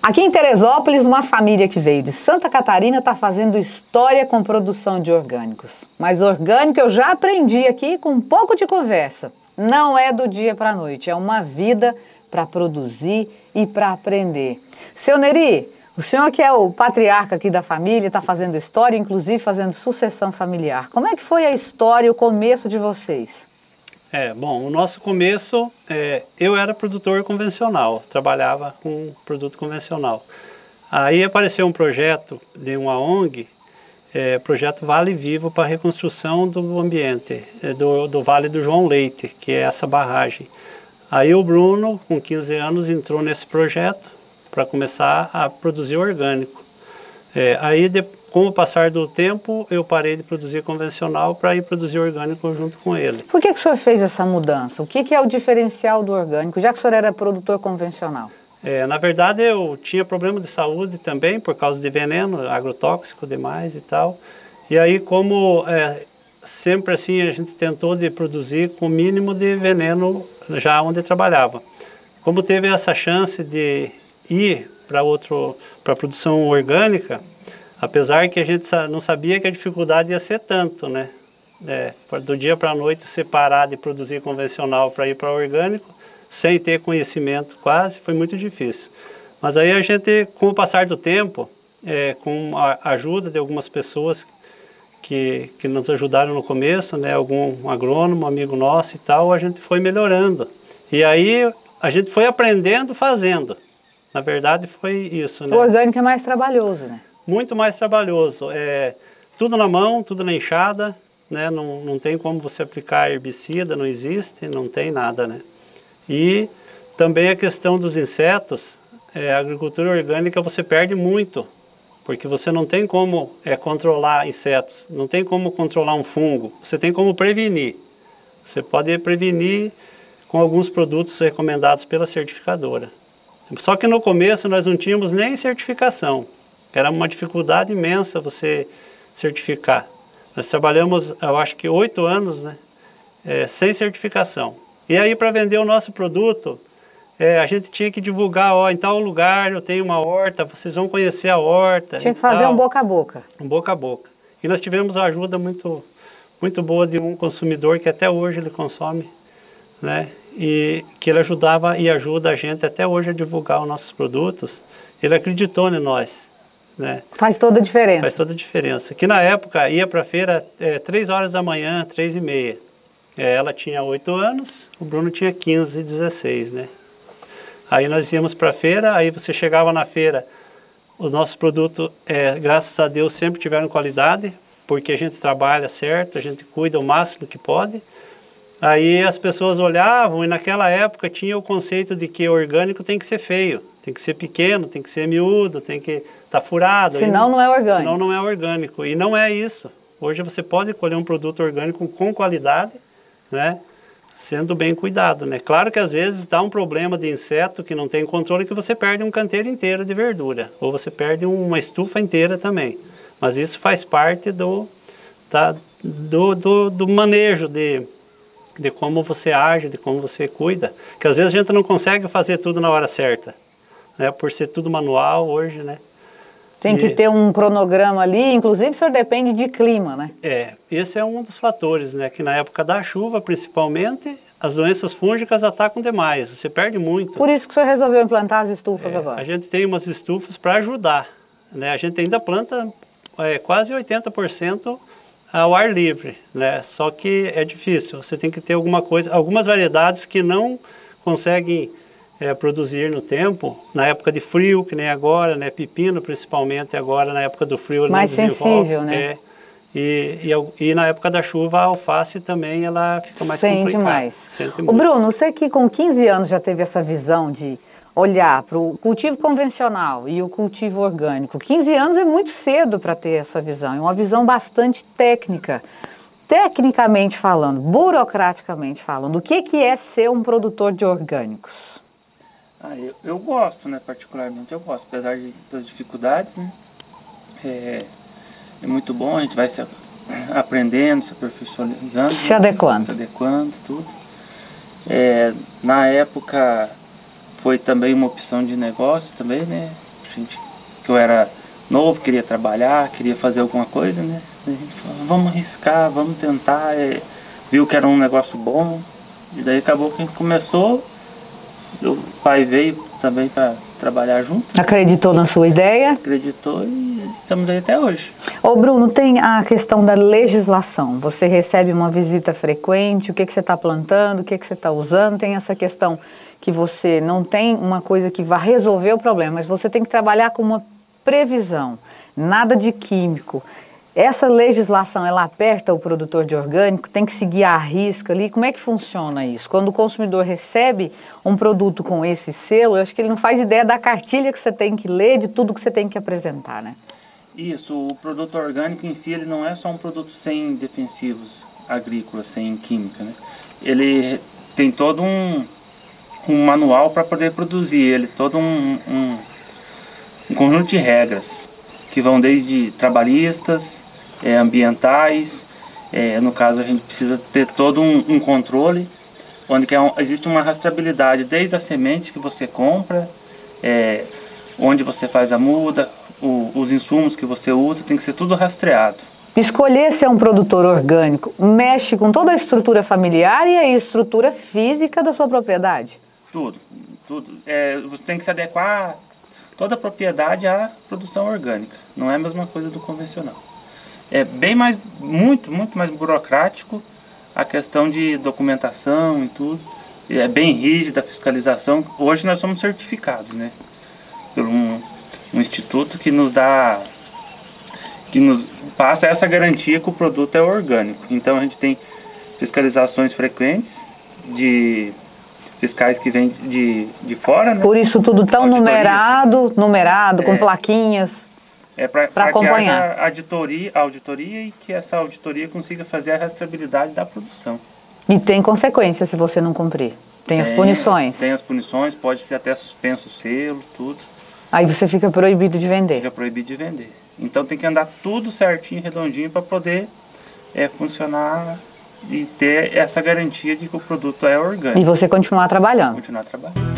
Aqui em Teresópolis, uma família que veio de Santa Catarina está fazendo história com produção de orgânicos. Mas orgânico eu já aprendi aqui com um pouco de conversa. Não é do dia para a noite, é uma vida para produzir e para aprender. Seu Neri, o senhor que é o patriarca aqui da família, está fazendo história, inclusive fazendo sucessão familiar. Como é que foi a história, o começo de vocês? Bom, o nosso começo, eu era produtor convencional, trabalhava com produto convencional. Aí apareceu um projeto de uma ONG, projeto Vale Vivo para a reconstrução do ambiente, do Vale do João Leite, que é essa barragem. Aí o Bruno, com 15 anos, entrou nesse projeto para começar a produzir orgânico. Com o passar do tempo, eu parei de produzir convencional para ir produzir orgânico junto com ele. Por que o senhor fez essa mudança? O que é o diferencial do orgânico, já que o senhor era produtor convencional? Na verdade, eu tinha problema de saúde também, por causa de veneno, agrotóxico demais e tal. E aí, como sempre assim, a gente tentou de produzir com o mínimo de veneno já onde trabalhava. Como teve essa chance de ir para a produção orgânica, apesar que a gente não sabia que a dificuldade ia ser tanto, né? Do dia para a noite separar de produzir convencional para ir para orgânico, sem ter conhecimento quase, foi muito difícil. Mas aí a gente, com o passar do tempo, com a ajuda de algumas pessoas que nos ajudaram no começo, né? Algum agrônomo, amigo nosso e tal, a gente foi melhorando. E aí a gente foi aprendendo fazendo. Na verdade foi isso, né? O orgânico é mais trabalhoso, né? Muito mais trabalhoso. Tudo na mão, tudo na enxada, né? Não tem como você aplicar herbicida, não existe, não tem nada, né? E também a questão dos insetos, a agricultura orgânica você perde muito, porque você não tem como controlar insetos, não tem como controlar um fungo, você tem como prevenir. Você pode prevenir com alguns produtos recomendados pela certificadora. Só que no começo nós não tínhamos nem certificação. Era uma dificuldade imensa você certificar. Nós trabalhamos, eu acho que 8 anos, né, sem certificação. E aí, para vender o nosso produto, a gente tinha que divulgar, em tal lugar eu tenho uma horta, vocês vão conhecer a horta. Tinha que fazer um boca a boca. Um boca a boca. E nós tivemos a ajuda muito boa de um consumidor que até hoje ele consome, né, e que ele ajudava e ajuda a gente até hoje a divulgar os nossos produtos. Ele acreditou em nós. Né? Faz toda a diferença. Faz toda a diferença. Que na época ia para a feira 3 horas da manhã, 3h30. Ela tinha 8 anos, o Bruno tinha 15, 16, né? Aí nós íamos para a feira, aí você chegava na feira, os nossos produtos, graças a Deus, sempre tiveram qualidade, porque a gente trabalha certo, a gente cuida o máximo que pode. Aí as pessoas olhavam e naquela época tinha o conceito de que orgânico tem que ser feio, tem que ser pequeno, tem que ser miúdo, tem que estar furado. Senão não é orgânico. Senão não é orgânico. E não é isso. Hoje você pode colher um produto orgânico com qualidade, né? Sendo bem cuidado, né? Claro que às vezes dá um problema de inseto que não tem controle que você perde um canteiro inteiro de verdura. Ou você perde uma estufa inteira também. Mas isso faz parte do manejo de como você age, de como você cuida. Que às vezes a gente não consegue fazer tudo na hora certa, né? Por ser tudo manual hoje, né? Tem que ter um cronograma ali, inclusive o senhor depende de clima, né? Esse é um dos fatores, né? Que na época da chuva, principalmente, as doenças fúngicas atacam demais, você perde muito. Por isso que o senhor resolveu implantar as estufas agora? A gente tem umas estufas para ajudar, né? A gente ainda planta quase 80% ao ar livre, né? Só que é difícil, você tem que ter algumas variedades que não conseguem produzir no tempo, na época de frio, que nem agora, né? Pepino principalmente agora, na época do frio ele mais não desenvolve, sensível, né? E na época da chuva a alface também ela fica mais complicada. Sente mais. O Bruno, você que com 15 anos já teve essa visão de olhar para o cultivo convencional e o cultivo orgânico. 15 anos é muito cedo para ter essa visão, é uma visão bastante técnica. Tecnicamente falando, burocraticamente falando, o que é ser um produtor de orgânicos? Eu gosto, né? Particularmente eu gosto, apesar das dificuldades, né? É muito bom, a gente vai se aprendendo, se aperfeiçoando. Se adequando. Se adequando, tudo. Na época foi também uma opção de negócio também, né? que eu era novo, queria trabalhar, queria fazer alguma coisa, né? A gente falou, vamos arriscar, vamos tentar, viu que era um negócio bom, e daí acabou que a gente começou, o pai veio também para trabalhar junto. Acreditou na sua ideia? Acreditou e estamos aí até hoje. Ô Bruno, tem a questão da legislação. Você recebe uma visita frequente, o que você está plantando, o que você está usando, tem essa questão que você não tem uma coisa que vai resolver o problema, mas você tem que trabalhar com uma previsão, nada de químico. Essa legislação, ela aperta o produtor de orgânico, tem que seguir à risca ali. Como é que funciona isso? Quando o consumidor recebe um produto com esse selo, eu acho que ele não faz ideia da cartilha que você tem que ler, de tudo que você tem que apresentar, né? Isso, o produto orgânico em si, ele não é só um produto sem defensivos agrícolas, sem química, né? Ele tem todo um manual para poder produzir ele, todo um conjunto de regras que vão desde trabalhistas, ambientais, no caso a gente precisa ter todo um controle, onde existe uma rastreabilidade desde a semente que você compra, onde você faz a muda, os insumos que você usa, tem que ser tudo rastreado. Escolher ser um produtor orgânico mexe com toda a estrutura familiar e a estrutura física da sua propriedade? Tudo. Você tem que se adequar toda a propriedade à produção orgânica. Não é a mesma coisa do convencional. É bem mais, muito mais burocrático a questão de documentação e tudo. É bem rígida a fiscalização. Hoje nós somos certificados, né? Por um instituto que nos passa essa garantia que o produto é orgânico. Então a gente tem fiscalizações frequentes de fiscais que vêm de fora, né? Por isso tudo tão numerado, com plaquinhas. Para acompanhar. Que haja auditoria e que essa auditoria consiga fazer a rastreabilidade da produção. E tem consequências se você não cumprir? Tem as punições? Tem as punições, pode ser até suspenso o selo, tudo. Aí você fica proibido de vender? Fica proibido de vender. Então tem que andar tudo certinho, redondinho, para poder funcionar e ter essa garantia de que o produto é orgânico. E você continuar trabalhando? Continuar trabalhando.